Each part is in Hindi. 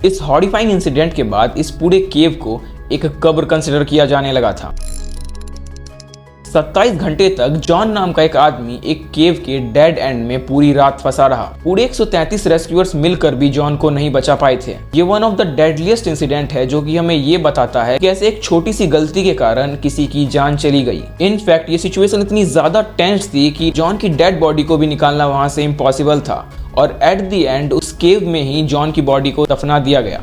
इस हॉरिफाइंग इंसिडेंट के बाद इस पूरे केव को एक कब्र कंसिडर किया जाने लगा था। 27 घंटे तक जॉन नाम का एक आदमी एक केव के डेड एंड में पूरी रात फंसा रहा। पूरे 133 रेस्क्यूअर्स मिलकर भी जॉन को नहीं बचा पाए थे। ये one of the deadliest incident है जो कि हमें ये बताता है कि ऐसे एक छोटी सी गलती के कारण किसी की जान चली गई। इनफैक्ट ये सिचुएशन इतनी ज्यादा टेंस थी कि जॉन की डेड बॉडी को भी निकालना वहां से इम्पॉसिबल था और एट द एंड उस केव में ही जॉन की बॉडी को दफना दिया गया।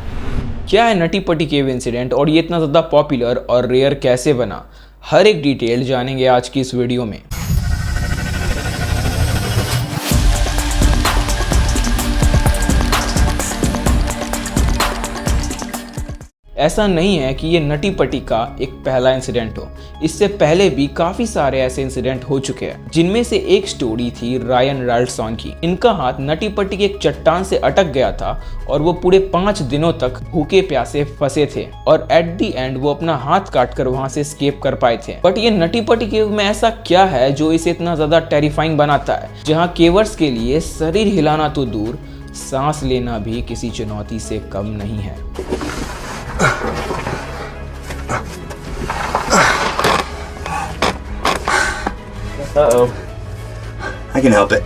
क्या है नटी पटी केव इंसिडेंट और ये इतना ज्यादा पॉपुलर और रेयर कैसे बना, हर एक डिटेल जानेंगे आज की इस वीडियो में। ऐसा नहीं है कि ये नटी पटी का एक पहला इंसिडेंट हो, इससे पहले भी काफी सारे ऐसे इंसिडेंट हो चुके हैं, जिनमें से एक स्टोरी थी रायन राल्डसॉन की। इनका हाथ नटी पटी के एक चट्टान से अटक गया था और वो पूरे 5 दिनों तक भूखे प्यासे फंसे थे और एट द एंड वो अपना हाथ काट कर वहां से एस्केप कर पाए थे। बट ये नटी पटी केव में ऐसा क्या है जो इसे इतना ज्यादा टेरिफाइंग बनाता है, जहाँ केवर्स के लिए शरीर हिलाना तो दूर, सांस लेना भी किसी चुनौती से कम नहीं है। Uh-oh. I can help it.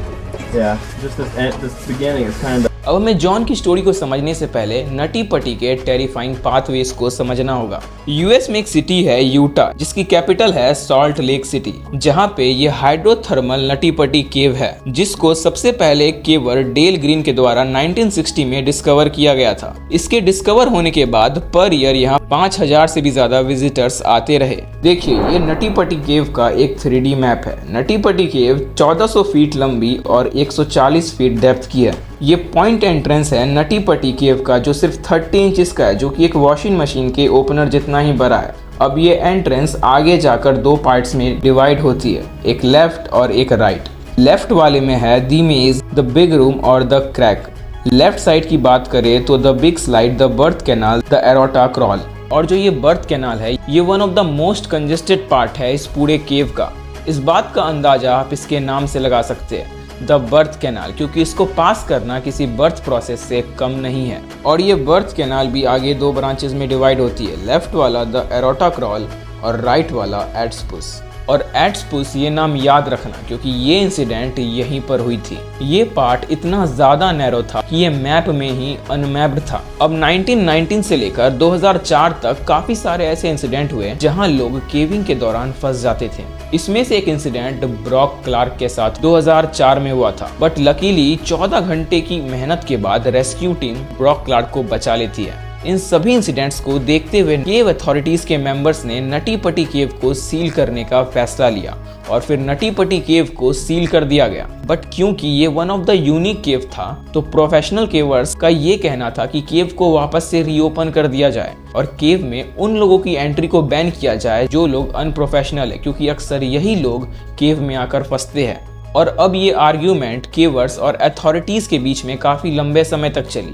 Yeah, just this beginning is kind of... अब हमें जॉन की स्टोरी को समझने से पहले नटी पटी के टेरिफाइंग पाथवेज को समझना होगा। यूएस में एक सिटी है यूटा, जिसकी कैपिटल है सॉल्ट लेक सिटी, जहां पे ये हाइड्रोथर्मल नटी पटी केव है, जिसको सबसे पहले केवर डेल ग्रीन के द्वारा 1960 में डिस्कवर किया गया था। इसके डिस्कवर होने के बाद पर ईयर यहाँ 5000 से भी ज्यादा विजिटर्स आते रहे। देखिए, ये नटी पटी केव का एक 3D मैप है। नटी पटी केव 1400 फीट लंबी और 140 फीट डेप्थ की है। ये पॉइंट एंट्रेंस है नटी पटी केव का, जो सिर्फ 30 इंचेस का है, जो कि एक वॉशिंग मशीन के ओपनर जितना ही बड़ा है। अब ये एंट्रेंस आगे जाकर 2 पार्ट्स में डिवाइड होती है, एक लेफ्ट और एक राइट। लेफ्ट वाले में है द मेज, द बिग रूम और द क्रैक। लेफ्ट साइड की बात करें तो the big slide, the birth canal, the aorta crawl. और जो ये बर्थ कैनाल है, ये one of the most congested part है इस पूरे केव का। इस बात का अंदाजा आप इसके नाम से लगा सकते हैं, द बर्थ कैनाल, क्योंकि इसको पास करना किसी बर्थ प्रोसेस से कम नहीं है। और ये बर्थ कैनाल भी आगे 2 ब्रांचेस में डिवाइड होती है, लेफ्ट वाला द एरोटा क्रॉल और राइट वाला एड्सपुस। और एड्सपुस ये नाम याद रखना, क्योंकि ये इंसिडेंट यहीं पर हुई थी। ये पार्ट इतना ज्यादा नैरो था कि ये मैप में ही अनमैप्ड था। अब 1919 से लेकर 2004 तक काफी सारे ऐसे इंसिडेंट हुए जहां लोग केविंग के दौरान फंस जाते थे। इसमें से एक इंसिडेंट ब्रॉक क्लार्क के साथ 2004 में हुआ था, बट लकीली 14 घंटे की मेहनत के बाद रेस्क्यू टीम ब्रॉक क्लार्क को बचा लेती है। इन सभी इंसिडेंट्स को देखते हुए केव अथॉरिटीज के मेंबर्स ने नटी पटी केव को सील करने का फैसला लिया और फिर नटी पटी केव को सील कर दिया गया। बट क्योंकि ये वन ऑफ द यूनिक केव था, तो प्रोफेशनल केवर्स का ये कहना था कि केव को वापस से रीओपन कर दिया जाए और केव में उन लोगों की एंट्री को बैन किया जाए जो लोग अनप्रोफेशनल है, क्योंकि अक्सर यही लोग केव में आकर फंसते हैं। और अब ये आर्ग्यूमेंट केवर्स और अथॉरिटीज के बीच में काफी लंबे समय तक चली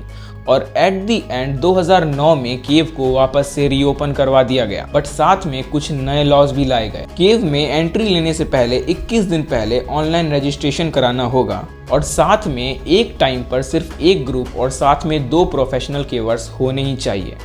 और एट द एंड 2009 में केव को वापस से रीओपन करवा दिया गया। बट साथ में कुछ नए लॉज भी लाए गए। केव में एंट्री लेने से पहले 21 दिन पहले ऑनलाइन रजिस्ट्रेशन कराना होगा और साथ में एक टाइम पर सिर्फ एक ग्रुप और साथ में 2 प्रोफेशनल केवर्स होने ही चाहिए।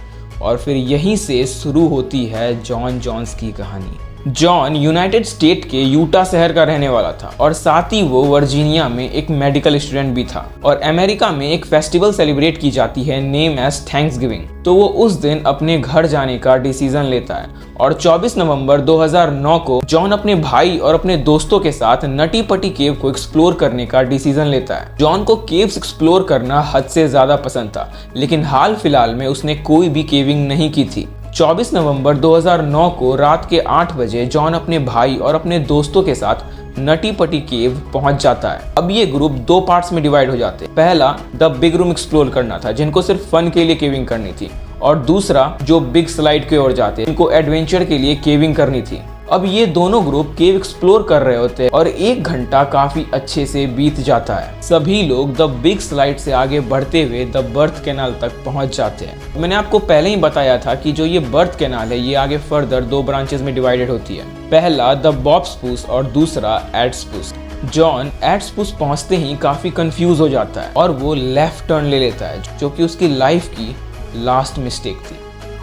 और फिर यहीं से शुरू होती है जॉन जॉन्स की कहानी। जॉन यूनाइटेड स्टेट के यूटा शहर का रहने वाला था और साथ ही वो वर्जीनिया में एक मेडिकल स्टूडेंट भी था। और अमेरिका में एक फेस्टिवल सेलिब्रेट की जाती है नेम एज थैंक्सगिविंग, तो वो उस दिन अपने घर जाने का डिसीजन लेता है और 24 नवंबर 2009 को जॉन अपने भाई और अपने दोस्तों के साथ नटी पटी केव को एक्सप्लोर करने का डिसीजन लेता है। जॉन को केव्स एक्सप्लोर करना हद से ज्यादा पसंद था, लेकिन हाल फिलहाल में उसने कोई भी केविंग नहीं की थी। 24 नवंबर 2009 को रात के 8 बजे जॉन अपने भाई और अपने दोस्तों के साथ नटी पटी केव पहुंच जाता है। अब ये ग्रुप 2 पार्ट्स में डिवाइड हो जाते हैं। पहला द बिग रूम एक्सप्लोर करना था, जिनको सिर्फ फन के लिए केविंग करनी थी, और दूसरा जो बिग स्लाइड की ओर जाते, जिनको एडवेंचर के लिए केविंग करनी थी। अब ये दोनों ग्रुप केव एक्सप्लोर कर रहे होते हैं और 1 घंटा काफी अच्छे से बीत जाता है। सभी लोग द बिग स्लाइड से आगे बढ़ते हुए द बर्थ कैनाल तक पहुंच जाते हैं। मैंने आपको पहले ही बताया था कि जो ये बर्थ कैनाल है, ये आगे फर्दर 2 ब्रांचेस में डिवाइडेड होती है। पहला द बॉब्सपूस और दूसरा एड्सपूस। जॉन एड्सपूस पहुंचते ही काफी कंफ्यूज हो जाता है और वो लेफ्ट टर्न ले लेता है, जो कि उसकी लाइफ की लास्ट मिस्टेक थी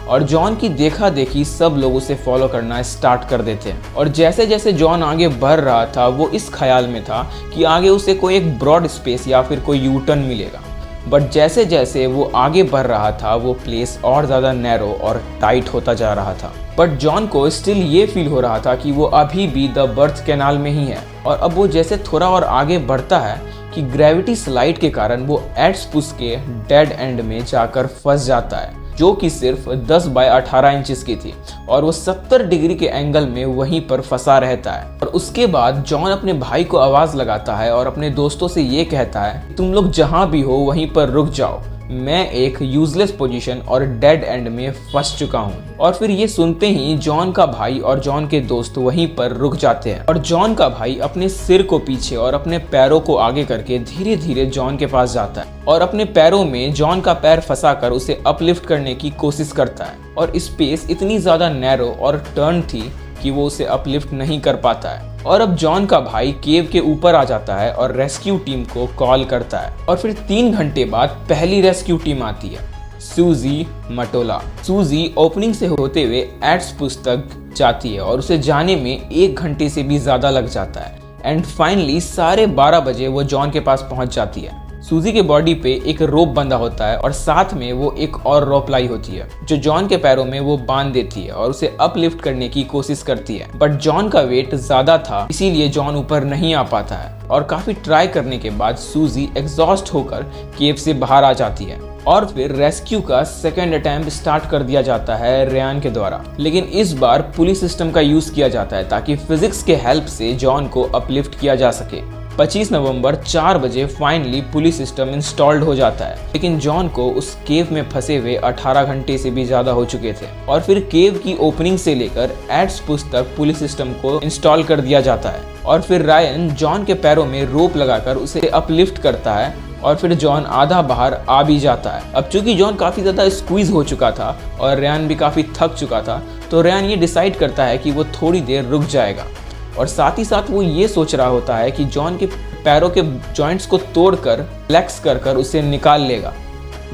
और जॉन की देखा देखी सब लोग उसे फॉलो करना स्टार्ट कर देते हैं। और जैसे जैसे जॉन आगे बढ़ रहा था वो इस ख्याल में था कि आगे उसे कोई एक ब्रॉड स्पेस या फिर कोई यू टर्न मिलेगा, बट जैसे जैसे वो आगे बढ़ रहा था वो प्लेस और ज़्यादा नैरो और टाइट होता जा रहा था। बट जॉन को स्टिल ये फील हो रहा था कि वो अभी भी द बर्थ कैनाल में ही है। और अब वो जैसे थोड़ा और आगे बढ़ता है कि ग्रेविटी स्लाइड के कारण वो एड्सपुस के डेड एंड में जाकर फंस जाता है, जो कि सिर्फ 10 बाय 18 इंचेस की थी और वो 70 डिग्री के एंगल में वहीं पर फंसा रहता है। और उसके बाद जॉन अपने भाई को आवाज़ लगाता है और अपने दोस्तों से ये कहता है तुम लोग जहाँ भी हो वहीं पर रुक जाओ, मैं एक यूजलेस पोजीशन और डेड एंड में फंस चुका हूँ। और फिर ये सुनते ही जॉन का भाई और जॉन के दोस्त वहीं पर रुक जाते हैं और जॉन का भाई अपने सिर को पीछे और अपने पैरों को आगे करके धीरे धीरे जॉन के पास जाता है और अपने पैरों में जॉन का पैर फंसाकर उसे अपलिफ्ट करने की कोशिश करता है। और स्पेस इतनी ज़्यादा नैरो और टर्न थी कि वो उसे अपलिफ्ट नहीं कर पाता है। और अब जॉन का भाई केव के ऊपर आ जाता है और रेस्क्यू टीम को कॉल करता है और फिर 3 घंटे बाद पहली रेस्क्यू टीम आती है, सूजी मटोला। सूजी ओपनिंग से होते हुए एड्सपुस तक जाती है और उसे जाने में 1 घंटे से भी ज़्यादा लग जाता है एंड फाइनली 12:30 बजे वो जॉन के पास पहुंच जाती है। सूजी के बॉडी पे एक रोप बंधा होता है और साथ में वो एक और रोप लाई होती है जो जॉन के पैरों में वो बांध देती है और उसे अपलिफ्ट करने की कोशिश करती है। बट जॉन का वेट ज्यादा था इसीलिए जॉन ऊपर नहीं आ पाता है और काफी ट्राई करने के बाद सूजी एग्जॉस्ट होकर केव से बाहर आ जाती है। और फिर रेस्क्यू का सेकेंड अटेम्प्ट स्टार्ट कर दिया जाता है रेयान के द्वारा, लेकिन इस बार पुलिस सिस्टम का यूज किया जाता है ताकि फिजिक्स के हेल्प से जॉन को अपलिफ्ट किया जा सके। 25 नवंबर 4 बजे फाइनली पुलिस सिस्टम इंस्टॉल्ड हो जाता है, लेकिन जॉन को उस केव में फंसे हुए 18 घंटे से भी ज्यादा हो चुके थे। और फिर केव की ओपनिंग से लेकर एड्सपुस तक पुलिस सिस्टम को इंस्टॉल कर दिया जाता है और फिर रायन जॉन के पैरों में रोप लगाकर उसे अपलिफ्ट करता है और फिर जॉन आधा बाहर आ भी जाता है। अब चूंकि जॉन काफी ज्यादा स्क्वीज हो चुका था और रेयान भी काफी थक चुका था, तो रेयान ये डिसाइड करता है कि वो थोड़ी देर रुक जाएगा और साथ ही साथ वो ये सोच रहा होता है कि जॉन के पैरों के जॉइंट्स को तोड़कर फ्लेक्स कर उसे निकाल लेगा।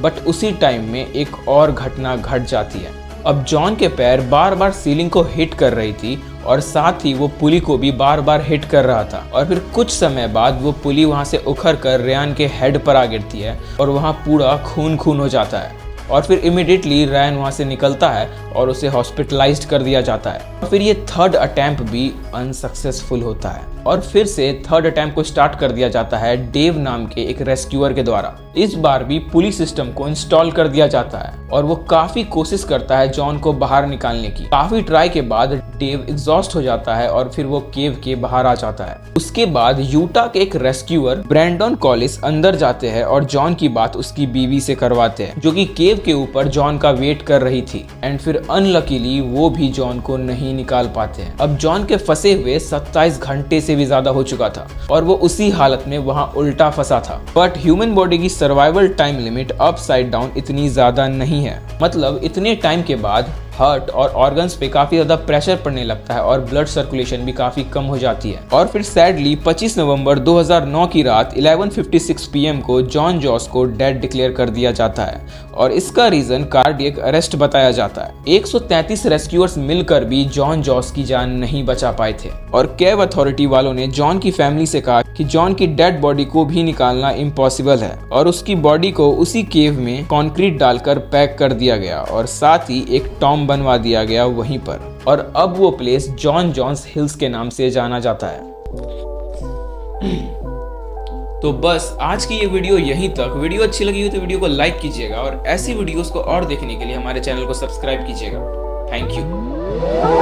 बट उसी टाइम में एक और घटना घट जाती है। अब जॉन के पैर बार बार सीलिंग को हिट कर रही थी और साथ ही वो पुली को भी बार बार हिट कर रहा था और फिर कुछ समय बाद वो पुली वहाँ से उखड़ कर रेयान के हेड पर आ गिरती है और वहाँ पूरा खून खून हो जाता है। और फिर इमिडिएटली रायन वहाँ से निकलता है और उसे हॉस्पिटलाइज्ड कर दिया जाता है। और फिर ये थर्ड अटेम्प्ट भी अनसक्सेसफुल होता है और फिर से थर्ड अटेम्प्ट को स्टार्ट कर दिया जाता है डेव नाम के एक रेस्क्यूअर के द्वारा। इस बार भी पुलिस सिस्टम को इंस्टॉल कर दिया जाता है और वो काफी कोशिश करता है जॉन को बाहर निकालने की। काफी ट्राई के बाद डेव एग्जॉस्ट हो जाता है और फिर वो केव के बाहर आ जाता है। उसके बाद यूटा के एक रेस्क्यूअर ब्रैंडन कॉलिस अंदर जाते हैं और जॉन की बात उसकी बीवी से करवाते हैं, जो कि केव के ऊपर जॉन का वेट कर रही थी एंड फिर अनलकीली वो भी जॉन को नहीं निकाल पाते हैं। अब जॉन के फंसे हुए 27 घंटे से भी ज्यादा हो चुका था और वो उसी हालत में वहां उल्टा फंसा था। बट ह्यूमन बॉडी की survival time limit upside down इतनी ज्यादा नहीं है, मतलब इतने टाइम के बाद हार्ट और ऑर्गन्स पे काफी ज्यादा प्रेशर पड़ने लगता है और ब्लड सर्कुलेशन भी काफी कम हो जाती है। और फिर सैडली 25 नवंबर 2009 की रात 11:56 PM को जॉन जॉस को डेड डिक्लेयर कर दिया जाता है और इसका रीजन कार्डियक अरेस्ट बताया जाता है। 133 रेस्क्यूअर्स मिलकर भी जॉन जॉस की जान नहीं बचा पाए थे और केव अथॉरिटी वालों ने जॉन की फैमिली से कहा कि जॉन की डेड बॉडी को भी निकालना इम्पॉसिबल है और उसकी बॉडी को उसी केव में कंक्रीट डालकर पैक कर दिया गया और साथ ही एक टॉम्ब बनवा दिया गया वहीं पर। और अब वो प्लेस जॉन जॉन्स हिल्स के नाम से जाना जाता है। तो बस आज की ये वीडियो यहीं तक। वीडियो अच्छी लगी हो तो वीडियो को लाइक कीजिएगा और ऐसी वीडियोस को और देखने के लिए हमारे चैनल को सब्सक्राइब कीजिएगा। Thank you.